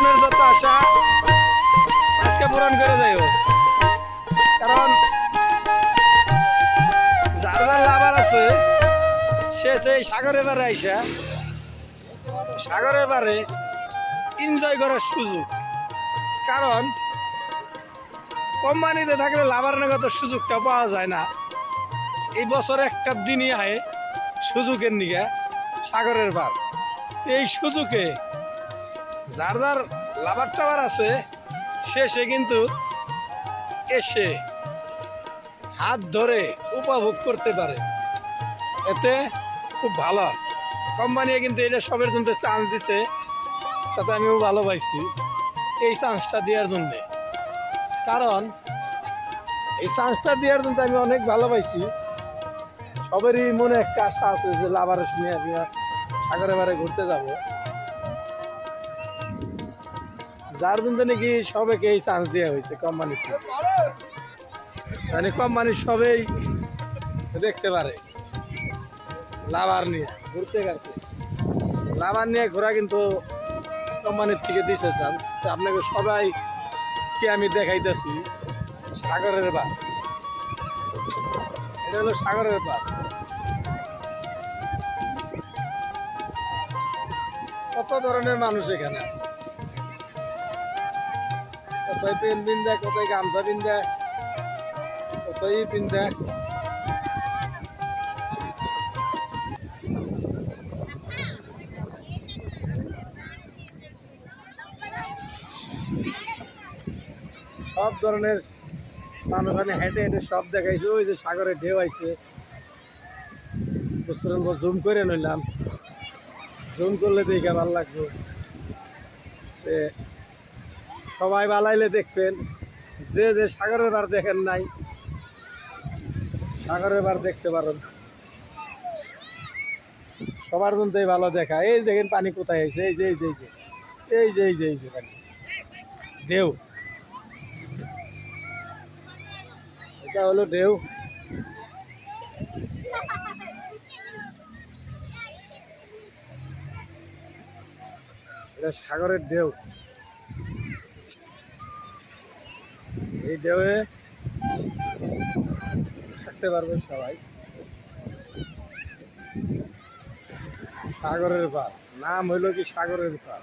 মনের যত আশা আজকে পূরণ করে যাইও। কারণ যার যার লাভার আছে সে সেই সাগরের পারে আইসা সাগরের পারে এনজয় করার সুযোগ। কারণ কোম্পানিতে থাকলে লাভার নেগত সুযোগটা পাওয়া যায় না। এই বছর একটা দিনই আয় সুযোগের নিগে সাগরের পার। এই সুযোগে যার যার লাভার টাভার আছে সে কিন্তু এসে হাত ধরে উপভোগ করতে পারে। এতে খুব ভালো। কোম্পানি কিন্তু এটা সবের জন্য চান্স দিছে, তাতে আমিও ভালো পাইছি এই চান্সটা দেওয়ার জন্যে। কারণ এই চান্সটা দেওয়ার জন্য আমি অনেক ভালো পাইছি। সবেরই মনে একটা আশা আছে যে লাভার নিয়ে আমি সাগরে বারে ঘুরতে যাব, যার জন্য নাকি সবাইকে এই চান্স দেওয়া হয়েছে কোম্পানি থেকে। মানে কোম্পানি সবেই দেখতে পারে লাভার নিয়ে ঘুরতে গেছে। লাভার নিয়ে ঘোরা কিন্তু কোম্পানির থেকে দিছে চান্স। আপনাকে সবাই কি আমি দেখাইতেছি সাগরের পার। এটা হলো সাগরের পার। কত ধরনের মানুষ এখানে আছে। কোথায় পেন পিন দেয়, কোথায় গামছা পিন দেয়, কোথায় পিন দেয়। সব ধরনের মানুষ আমি হেঁটে হেঁটে সব দেখাইছি। ওই যে সাগরে ঢেউ আইছে, জুম করে নিলাম। জুম করলে দেখে ভালো লাগবে। সবাই বালাইলে দেখবেন, যে যে সাগরের বার দেখেন নাই সাগরের বার দেখতে পারেন। সবার জন্যই ভালো দেখা। এই দেখেন পানি কোথায় আইছে, এই যে এই যে এই যে এই যে এই যে পানি ঢেউ, এটা হলো ঢেউ। এটা সাগরের ঢেউ। এই ঢেউয়ে থাকতে পারবে সবাই। সাগরের পার, নাম হইল কি সাগরের পার।